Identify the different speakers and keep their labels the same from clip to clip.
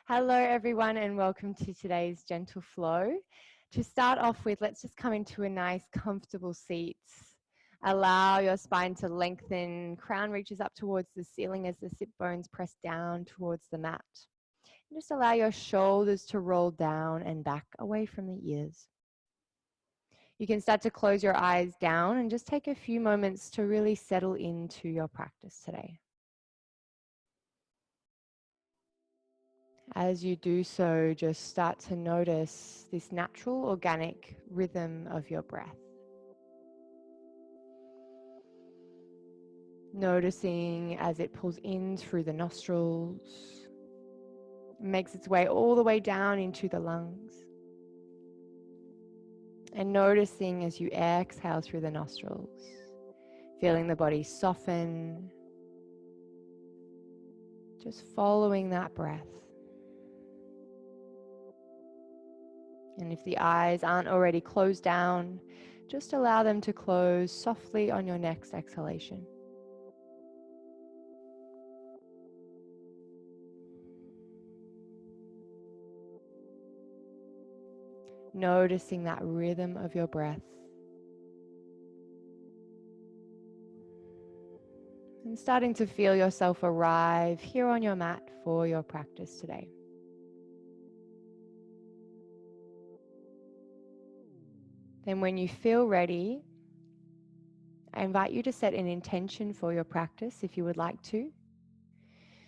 Speaker 1: Hello everyone and welcome to today's gentle flow. To start off with, let's just come into a nice comfortable seat. Allow your spine to lengthen, crown reaches up towards the ceiling as the sit bones press down towards the mat. And just allow your shoulders to roll down and back away from the ears. You can start to close your eyes down and just take a few moments to really settle into your practice today. As you do so, just start to notice this natural, organic rhythm of your breath. Noticing as it pulls in through the nostrils, makes its way all the way down into the lungs. And noticing as you exhale through the nostrils, feeling the body soften, just following that breath. And if the eyes aren't already closed down, just allow them to close softly on your next exhalation. Noticing that rhythm of your breath. And starting to feel yourself arrive here on your mat for your practice today. Then when you feel ready, I invite you to set an intention for your practice if you would like to.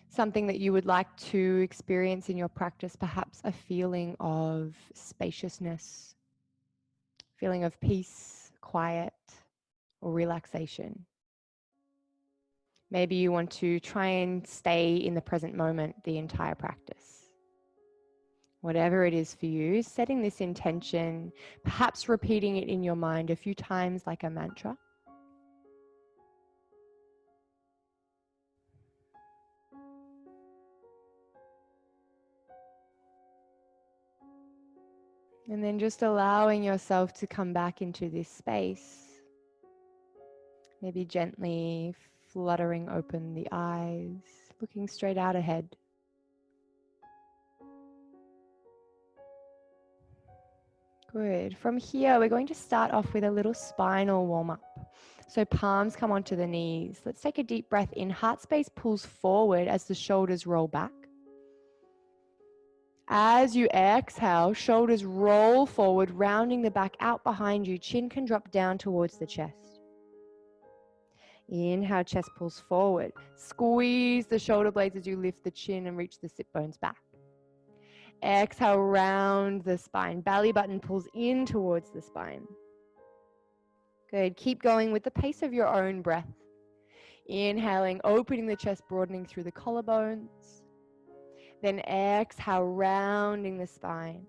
Speaker 1: Something that you would like to experience in your practice, perhaps a feeling of spaciousness, feeling of peace, quiet, or relaxation. Maybe you want to try and stay in the present moment the entire practice. Whatever it is for you, setting this intention, perhaps repeating it in your mind a few times like a mantra. And then just allowing yourself to come back into this space. Maybe gently fluttering open the eyes, looking straight out ahead. Good. From here, we're going to start off with a little spinal warm-up. So palms come onto the knees. Let's take a deep breath in. Heart space pulls forward as the shoulders roll back. As you exhale, shoulders roll forward, rounding the back out behind you. Chin can drop down towards the chest. Inhale, chest pulls forward. Squeeze the shoulder blades as you lift the chin and reach the sit bones back. Exhale, round the spine. Belly button pulls in towards the spine. Good. Keep going with the pace of your own breath. Inhaling, opening the chest, broadening through the collarbones. Then exhale, rounding the spine.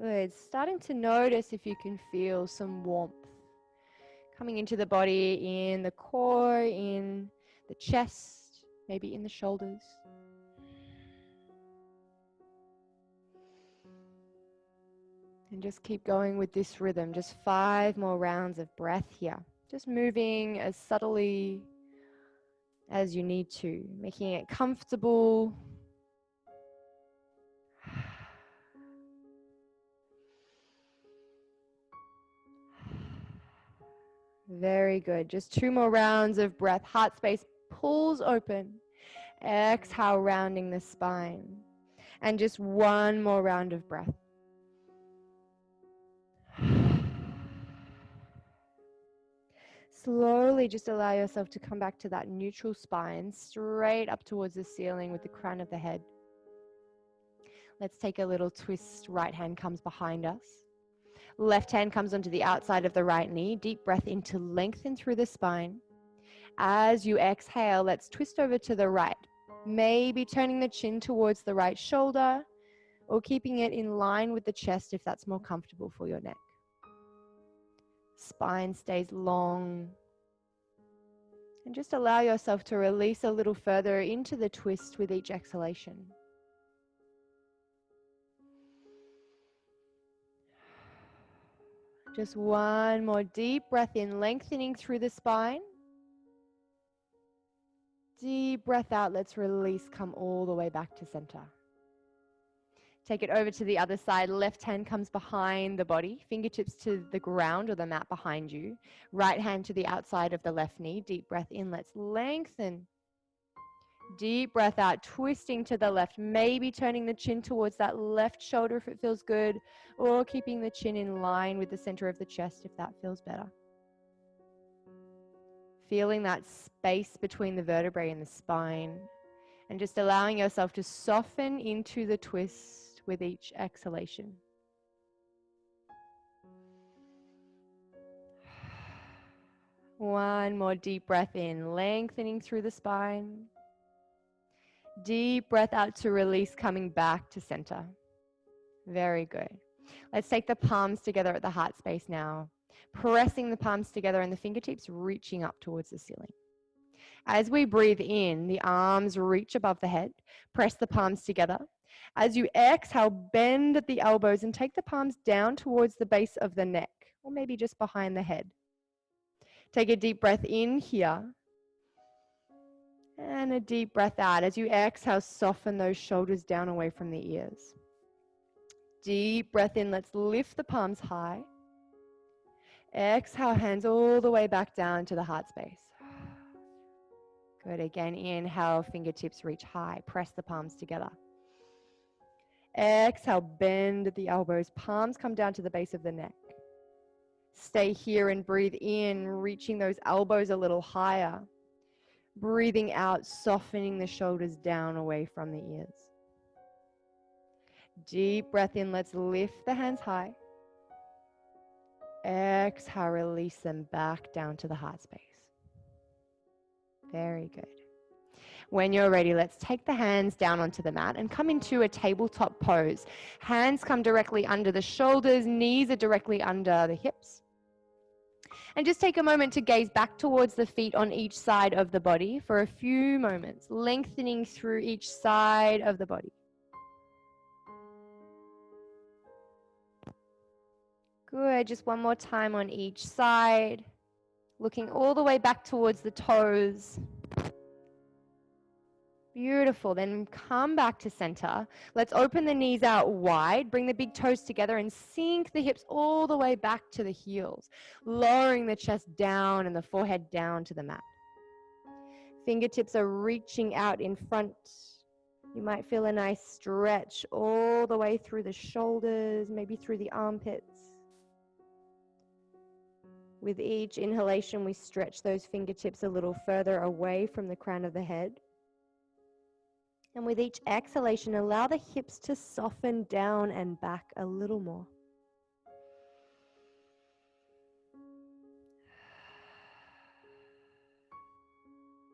Speaker 1: Good. Starting to notice if you can feel some warmth coming into the body, in the core, in the chest, maybe in the shoulders. And just keep going with this rhythm. Just 5 more rounds of breath here. Just moving as subtly as you need to, making it comfortable. Very good. Just 2 more rounds of breath. Heart space pulls open. Exhale, rounding the spine. And just 1 more round of breath. Slowly just allow yourself to come back to that neutral spine, straight up towards the ceiling with the crown of the head. Let's take a little twist. Right hand comes behind us. Left hand comes onto the outside of the right knee. Deep breath in to lengthen through the spine. As you exhale, let's twist over to the right. Maybe turning the chin towards the right shoulder or keeping it in line with the chest if that's more comfortable for your neck. Spine stays long. And just allow yourself to release a little further into the twist with each exhalation. Just one more deep breath in, lengthening through the spine. Deep breath out, let's release, come all the way back to center. Take it over to the other side. Left hand comes behind the body, fingertips to the ground or the mat behind you. Right hand to the outside of the left knee. Deep breath in, let's lengthen. Deep breath out, twisting to the left, maybe turning the chin towards that left shoulder if it feels good, or keeping the chin in line with the center of the chest if that feels better. Feeling that space between the vertebrae and the spine, and just allowing yourself to soften into the twist with each exhalation. One more deep breath in, lengthening through the spine. Deep breath out to release, coming back to center. Very good. Let's take the palms together at the heart space now. Pressing the palms together and the fingertips reaching up towards the ceiling. As we breathe in, the arms reach above the head. Press the palms together. As you exhale, bend at the elbows and take the palms down towards the base of the neck, or maybe just behind the head. Take a deep breath in here. And a deep breath out. As you exhale, soften those shoulders down away from the ears. Deep breath in. Let's lift the palms high. Exhale, hands all the way back down to the heart space. Good. Again, inhale, fingertips reach high. Press the palms together. Exhale, bend at the elbows. Palms come down to the base of the neck. Stay here and breathe in, reaching those elbows a little higher. Breathing out, softening the shoulders down away from the ears. Deep breath in. Let's lift the hands high. Exhale, release them back down to the heart space. Very good. When you're ready, let's take the hands down onto the mat and come into a tabletop pose. Hands come directly under the shoulders, knees are directly under the hips. And just take a moment to gaze back towards the feet on each side of the body for a few moments, lengthening through each side of the body. Good, just one more time on each side. Looking all the way back towards the toes. Beautiful. Then come back to center. Let's open the knees out wide. Bring the big toes together and sink the hips all the way back to the heels. Lowering the chest down and the forehead down to the mat. Fingertips are reaching out in front. You might feel a nice stretch all the way through the shoulders, maybe through the armpits. With each inhalation, we stretch those fingertips a little further away from the crown of the head. And with each exhalation, allow the hips to soften down and back a little more.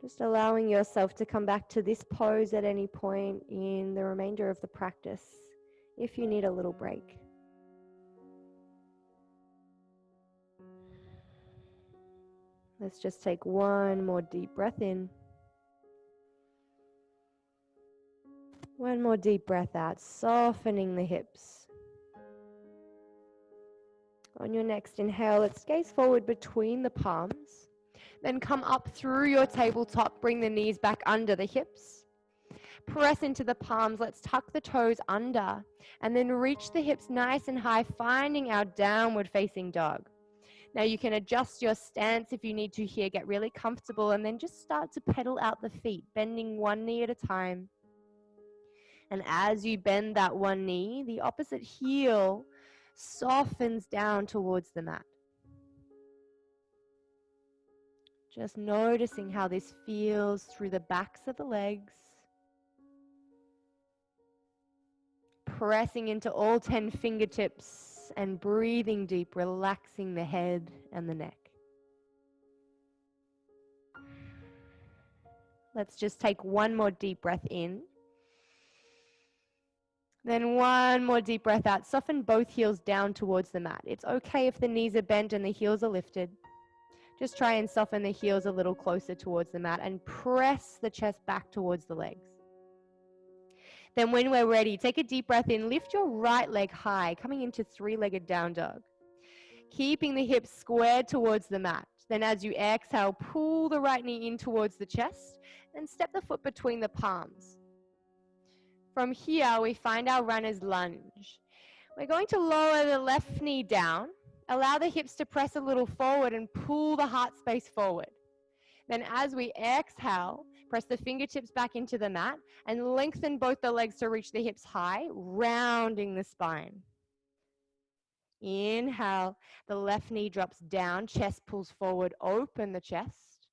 Speaker 1: Just allowing yourself to come back to this pose at any point in the remainder of the practice, if you need a little break. Let's just take one more deep breath in. One more deep breath out, softening the hips. On your next inhale, let's gaze forward between the palms. Then come up through your tabletop, bring the knees back under the hips. Press into the palms, let's tuck the toes under, and then reach the hips nice and high, finding our downward facing dog. Now you can adjust your stance if you need to here, get really comfortable, and then just start to pedal out the feet, bending one knee at a time. And as you bend that one knee, the opposite heel softens down towards the mat. Just noticing how this feels through the backs of the legs. Pressing into all 10 fingertips and breathing deep, relaxing the head and the neck. Let's just take one more deep breath in. Then one more deep breath out. Soften both heels down towards the mat. It's okay if the knees are bent and the heels are lifted. Just try and soften the heels a little closer towards the mat and press the chest back towards the legs. Then when we're ready, take a deep breath in. Lift your right leg high, coming into three-legged down dog. keeping the hips squared towards the mat. Then as you exhale, pull the right knee in towards the chest and step the foot between the palms. From here, we find our runner's lunge. We're going to lower the left knee down, allow the hips to press a little forward and pull the heart space forward. Then as we exhale, press the fingertips back into the mat and lengthen both the legs to reach the hips high, rounding the spine. Inhale, the left knee drops down, chest pulls forward, open the chest.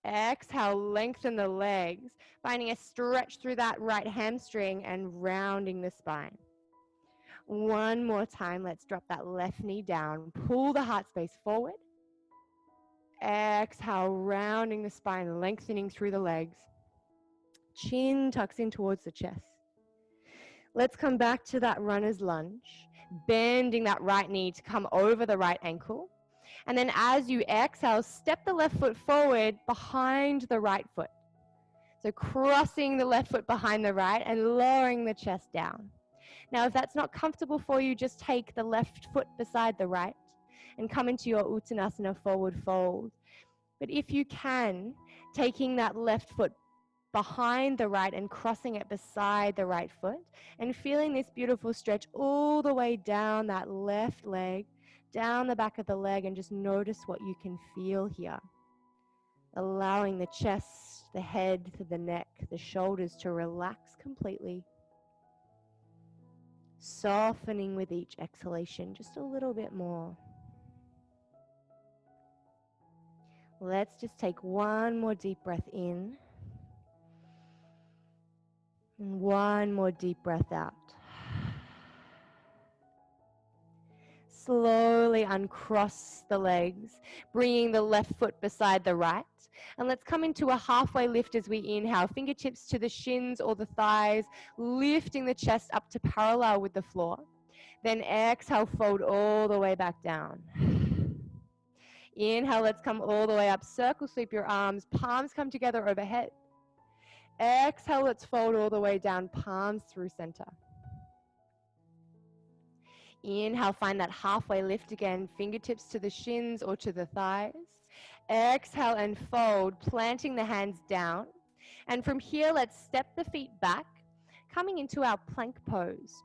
Speaker 1: Exhale, lengthen the legs, finding a stretch through that right hamstring and rounding the spine. One more time, let's drop that left knee down, pull the heart space forward. Exhale, rounding the spine, lengthening through the legs. Chin tucks in towards the chest. Let's come back to that runner's lunge, bending that right knee to come over the right ankle. And then as you exhale, step the left foot forward behind the right foot. So crossing the left foot behind the right and lowering the chest down. Now, if that's not comfortable for you, just take the left foot beside the right and come into your Uttanasana forward fold. But if you can, taking that left foot behind the right and crossing it beside the right foot and feeling this beautiful stretch all the way down that left leg, down the back of the leg, and just notice what you can feel here. Allowing the chest, the head, the neck, the shoulders to relax completely. Softening with each exhalation just a little bit more. Let's just take one more deep breath in. And one more deep breath out. Slowly uncross the legs, bringing the left foot beside the right. And let's come into a halfway lift as we inhale. Fingertips to the shins or the thighs, lifting the chest up to parallel with the floor. Then exhale, fold all the way back down. Inhale, let's come all the way up. Circle sweep your arms, palms come together overhead. Exhale, let's fold all the way down, palms through center. Inhale, find that halfway lift again, fingertips to the shins or to the thighs. Exhale and fold, planting the hands down. And from here, let's step the feet back, coming into our plank pose.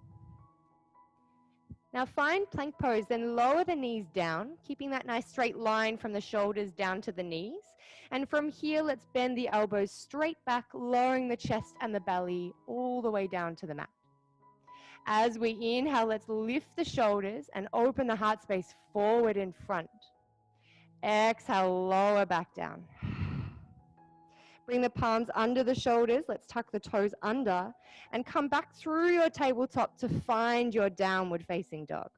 Speaker 1: Now find plank pose, then lower the knees down, keeping that nice straight line from the shoulders down to the knees. And from here, let's bend the elbows straight back, lowering the chest and the belly all the way down to the mat. As we inhale, let's lift the shoulders and open the heart space forward in front. Exhale, lower back down. Bring the palms under the shoulders. Let's tuck the toes under and come back through your tabletop to find your downward facing dog.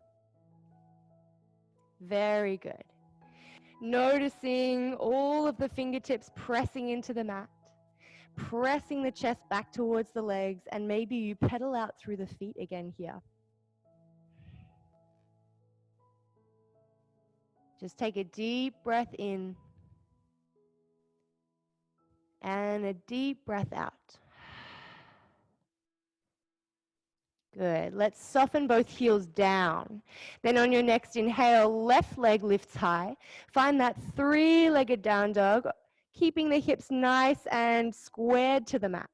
Speaker 1: Very good. Noticing all of the fingertips pressing into the mat, pressing the chest back towards the legs, and maybe you pedal out through the feet again here. Just take a deep breath in and a deep breath out. Good. Let's soften both heels down. Then on your next inhale, left leg lifts high. Find that three-legged down dog, keeping the hips nice and squared to the mat.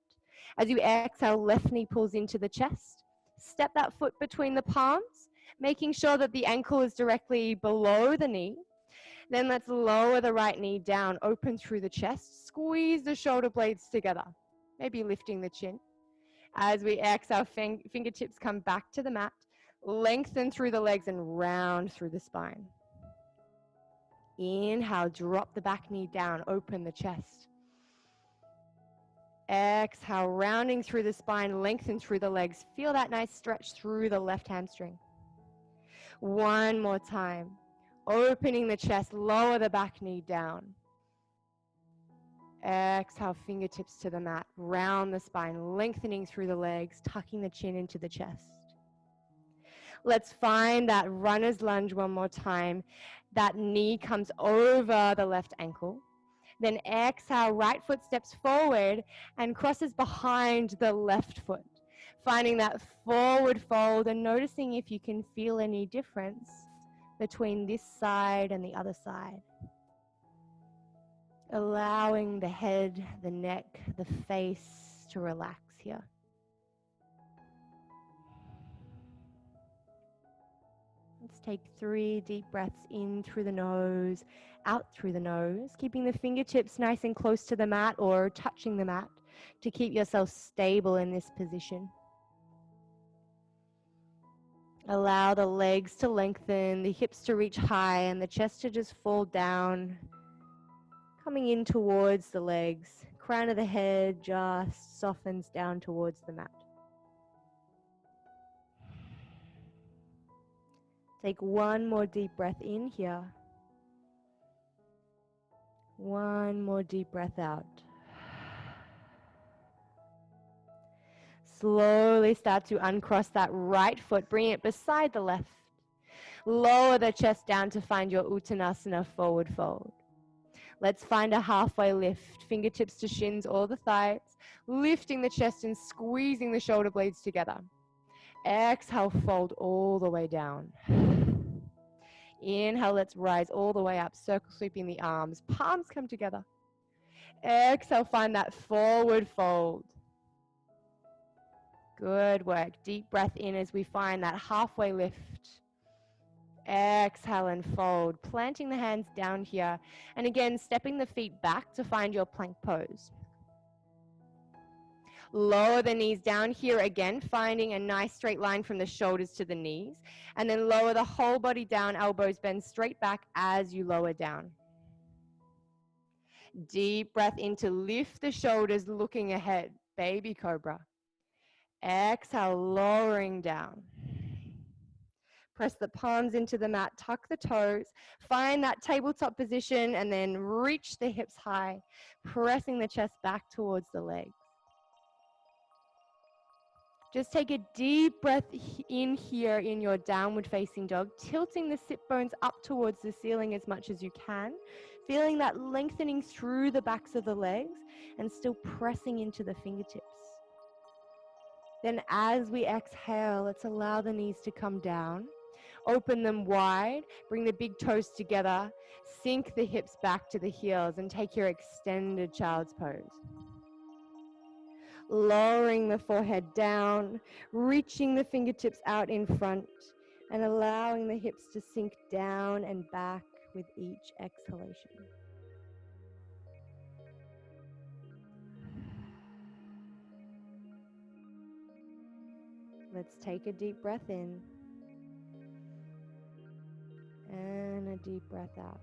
Speaker 1: As you exhale, left knee pulls into the chest. Step that foot between the palms, making sure that the ankle is directly below the knee. Then let's lower the right knee down, open through the chest, squeeze the shoulder blades together, maybe lifting the chin. As we exhale, fingertips come back to the mat, lengthen through the legs and round through the spine. Inhale, drop the back knee down, open the chest. Exhale, rounding through the spine, lengthen through the legs. Feel that nice stretch through the left hamstring. One more time. Opening the chest, lower the back knee down. Exhale, fingertips to the mat, round the spine, lengthening through the legs, tucking the chin into the chest. Let's find that runner's lunge one more time. That knee comes over the left ankle. Then exhale, right foot steps forward and crosses behind the left foot. Finding that forward fold and noticing if you can feel any difference between this side and the other side. Allowing the head, the neck, the face to relax here. Let's take 3 deep breaths in through the nose, out through the nose, keeping the fingertips nice and close to the mat or touching the mat to keep yourself stable in this position. Allow the legs to lengthen, the hips to reach high, and the chest to just fall down, coming in towards the legs. Crown of the head just softens down towards the mat. Take one more deep breath in here. One more deep breath out. Slowly start to uncross that right foot. Bring it beside the left. Lower the chest down to find your Uttanasana forward fold. Let's find a halfway lift. Fingertips to shins or the thighs. Lifting the chest and squeezing the shoulder blades together. Exhale, fold all the way down. Inhale, let's rise all the way up, circle sweeping the arms. Palms come together. Exhale, find that forward fold. Good work. Deep breath in as we find that halfway lift. Exhale and fold. Planting the hands down here. And again, stepping the feet back to find your plank pose. Lower the knees down here again, finding a nice straight line from the shoulders to the knees. And then lower the whole body down, elbows bend straight back as you lower down. Deep breath in to lift the shoulders, looking ahead. Baby cobra. Exhale, lowering down. Press the palms into the mat, tuck the toes, find that tabletop position, and then reach the hips high, pressing the chest back towards the legs. Just take a deep breath in here in your downward facing dog, tilting the sit bones up towards the ceiling as much as you can, feeling that lengthening through the backs of the legs and still pressing into the fingertips. Then as we exhale, let's allow the knees to come down. Open them wide, bring the big toes together, sink the hips back to the heels and take your extended child's pose. Lowering the forehead down, reaching the fingertips out in front, and allowing the hips to sink down and back with each exhalation. Let's take a deep breath in and a deep breath out.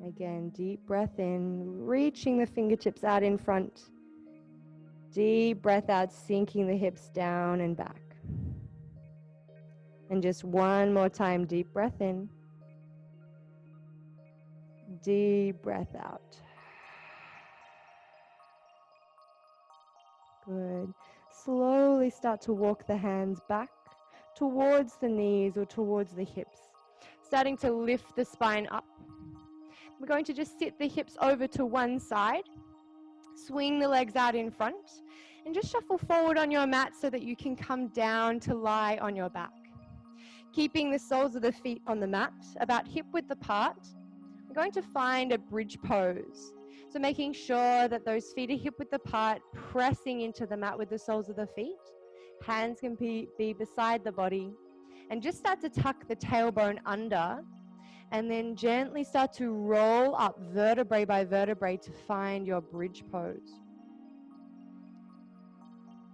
Speaker 1: Again, deep breath in, reaching the fingertips out in front. Deep breath out, sinking the hips down and back. And just one more time, deep breath in. Deep breath out. Good. Slowly start to walk the hands back towards the knees or towards the hips. Starting to lift the spine up. We're going to just sit the hips over to one side, swing the legs out in front, and just shuffle forward on your mat so that you can come down to lie on your back. Keeping the soles of the feet on the mat, about hip width apart, we're going to find a bridge pose. So making sure that those feet are hip width apart, pressing into the mat with the soles of the feet. Hands can be beside the body. And just start to tuck the tailbone under, and then gently start to roll up vertebrae by vertebrae to find your bridge pose.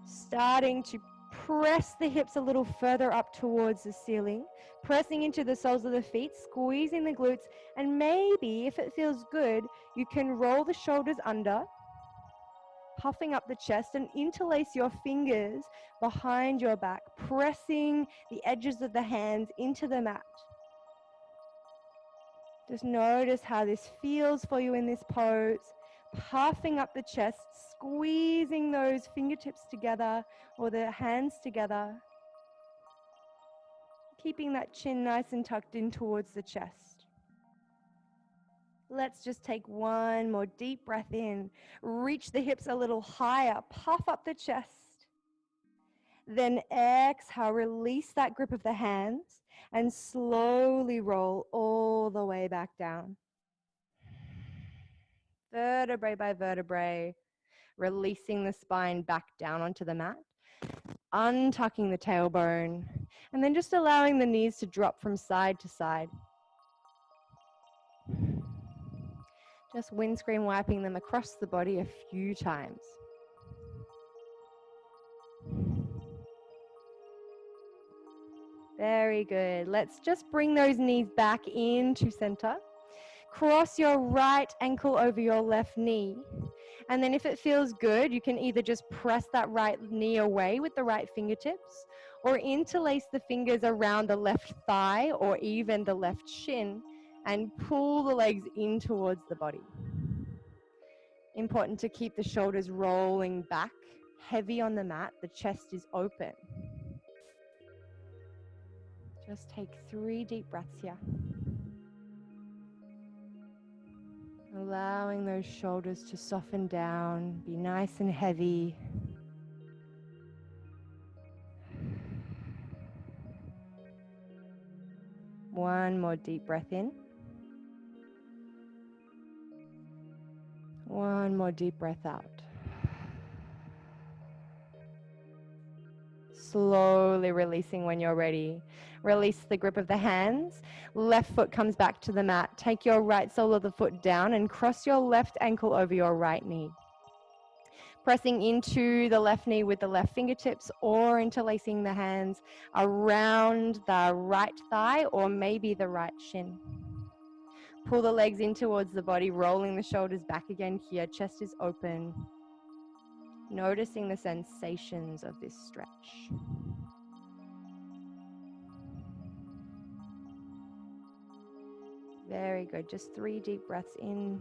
Speaker 1: Starting to press the hips a little further up towards the ceiling, pressing into the soles of the feet, squeezing the glutes, and maybe, if it feels good, you can roll the shoulders under, puffing up the chest, and interlace your fingers behind your back, pressing the edges of the hands into the mat. Just notice how this feels for you in this pose, puffing up the chest, squeezing those fingertips together or the hands together, keeping that chin nice and tucked in towards the chest. Let's just take one more deep breath in, reach the hips a little higher, puff up the chest, Then exhale, release that grip of the hands and slowly roll all the way back down. Vertebrae by vertebrae, releasing the spine back down onto the mat, untucking the tailbone, and then just allowing the knees to drop from side to side. Just windscreen wiping them across the body a few times. Very good. Let's just bring those knees back into center. Cross your right ankle over your left knee. And then if it feels good, you can either just press that right knee away with the right fingertips or interlace the fingers around the left thigh or even the left shin and pull the legs in towards the body. Important to keep the shoulders rolling back, heavy on the mat, the chest is open. Just take 3 deep breaths here. Allowing those shoulders to soften down, be nice and heavy. One more deep breath in. One more deep breath out. Slowly releasing when you're ready. Release the grip of the hands. Left foot comes back to the mat. Take your right sole of the foot down and cross your left ankle over your right knee. Pressing into the left knee with the left fingertips or interlacing the hands around the right thigh or maybe the right shin. Pull the legs in towards the body, rolling the shoulders back again here. Chest is open. Noticing the sensations of this stretch. Very good. Just 3 deep breaths in.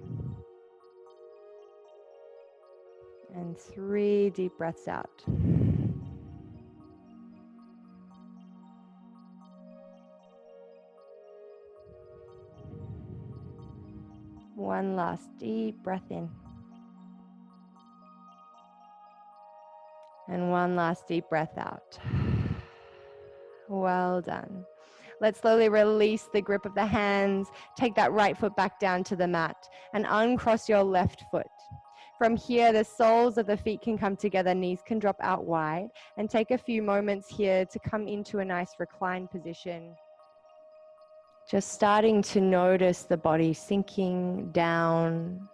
Speaker 1: And 3 deep breaths out. One last deep breath in. And one last deep breath out. Well done. Let's slowly release the grip of the hands. Take that right foot back down to the mat and uncross your left foot. From here, the soles of the feet can come together, knees can drop out wide, and take a few moments here to come into a nice reclined position. Just starting to notice the body sinking down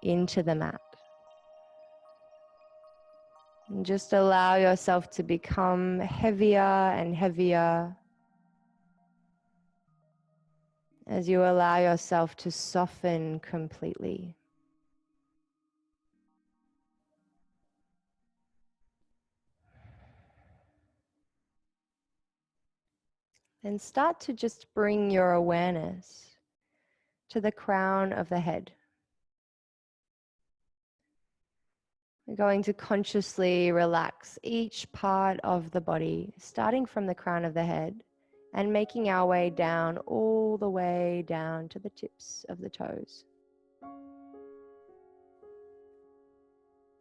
Speaker 1: into the mat. And just allow yourself to become heavier and heavier as you allow yourself to soften completely. Then start to just bring your awareness to the crown of the head. We're going to consciously relax each part of the body, starting from the crown of the head and making our way down, all the way down to the tips of the toes.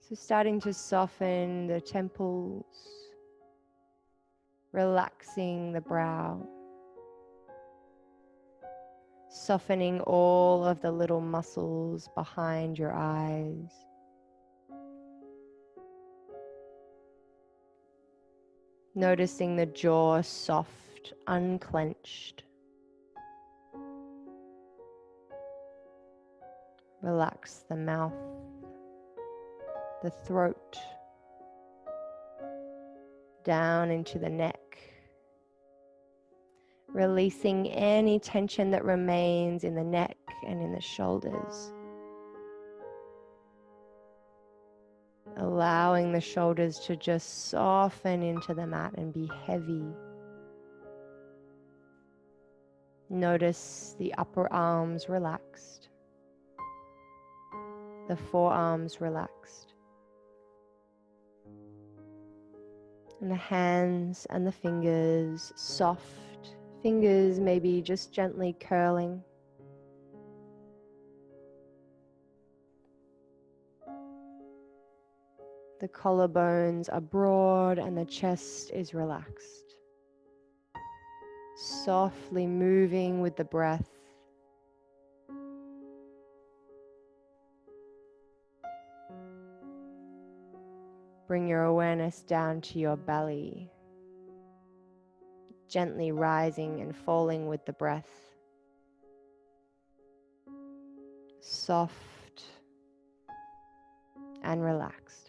Speaker 1: So starting to soften the temples, relaxing the brow, softening all of the little muscles behind your eyes. Noticing the jaw soft, unclenched. Relax the mouth, the throat, down into the neck. Releasing any tension that remains in the neck and in the shoulders. Allowing the shoulders to just soften into the mat and be heavy. Notice the upper arms relaxed, the forearms relaxed, and the hands and the fingers soft, fingers maybe just gently curling. The collarbones are broad and the chest is relaxed. Softly moving with the breath. Bring your awareness down to your belly, gently rising and falling with the breath. Soft and relaxed.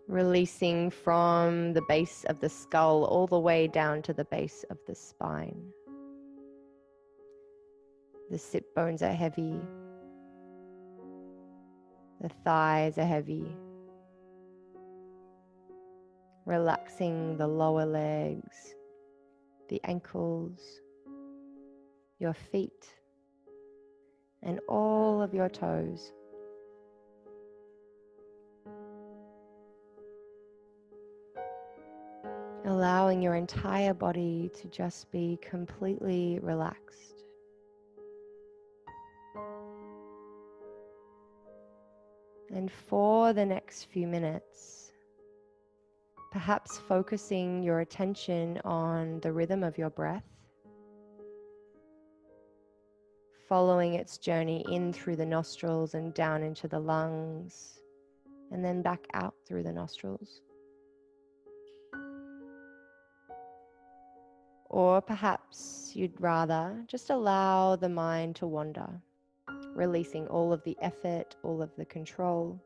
Speaker 1: Releasing from the base of the skull all the way down to the base of the spine. The sit bones are heavy. The thighs are heavy. Relaxing the lower legs, the ankles, your feet, and all of your toes. Allowing your entire body to just be completely relaxed. And for the next few minutes, perhaps focusing your attention on the rhythm of your breath, following its journey in through the nostrils and down into the lungs, and then back out through the nostrils. Or perhaps you'd rather just allow the mind to wander, releasing all of the effort, all of the control.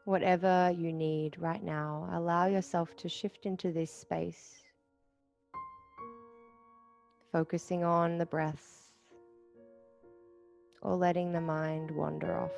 Speaker 1: Whatever you need right now, allow yourself to shift into this space, focusing on the breath or letting the mind wander off.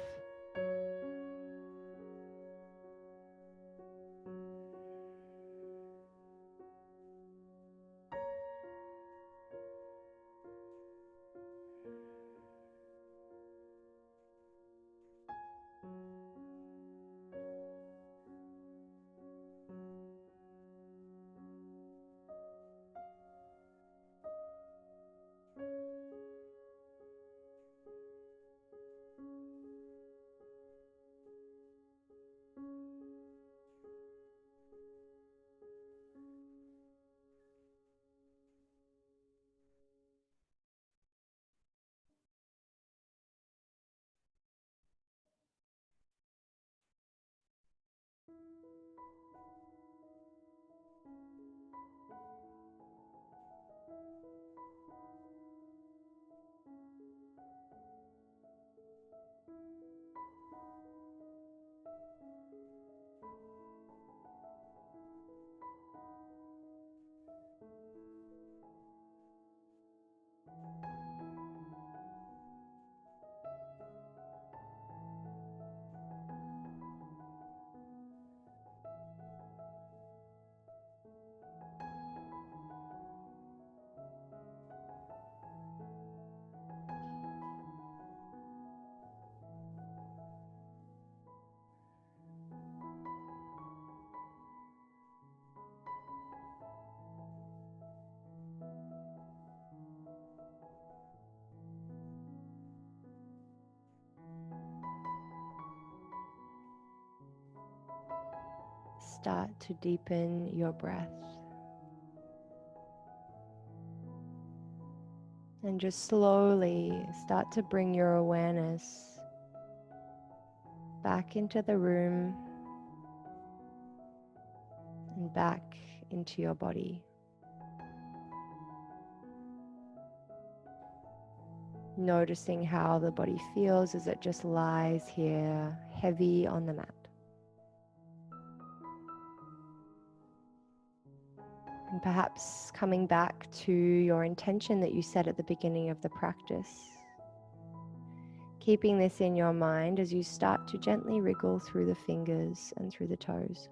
Speaker 1: Start to deepen your breath. And just slowly start to bring your awareness back into the room and back into your body. Noticing how the body feels as it just lies here heavy on the mat. And perhaps coming back to your intention that you set at the beginning of the practice. Keeping this in your mind as you start to gently wriggle through the fingers and through the toes.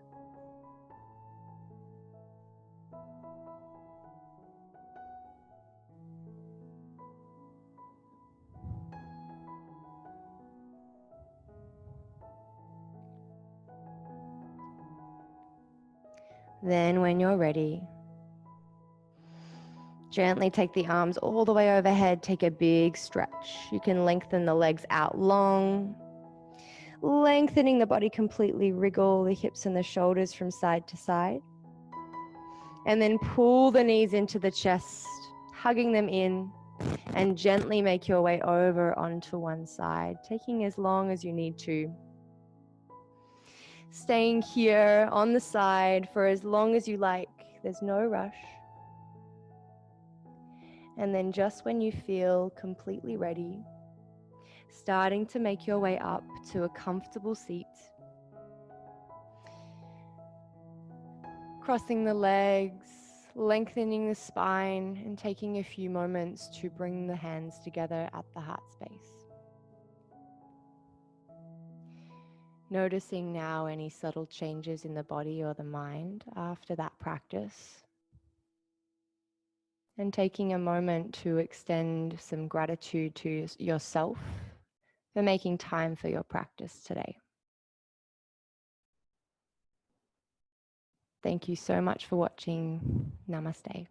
Speaker 1: Then when you're ready, Gently take the arms all the way overhead. Take a big stretch. You can lengthen the legs out long, lengthening the body completely. Wriggle the hips and the shoulders from side to side. And then pull the knees into the chest, hugging them in, and gently make your way over onto one side, taking as long as you need to. Staying here on the side for as long as you like. There's no rush. And then just when you feel completely ready, starting to make your way up to a comfortable seat. Crossing the legs, lengthening the spine, and taking a few moments to bring the hands together at the heart space. Noticing now any subtle changes in the body or the mind after that practice. And taking a moment to extend some gratitude to yourself for making time for your practice today. Thank you so much for watching. Namaste.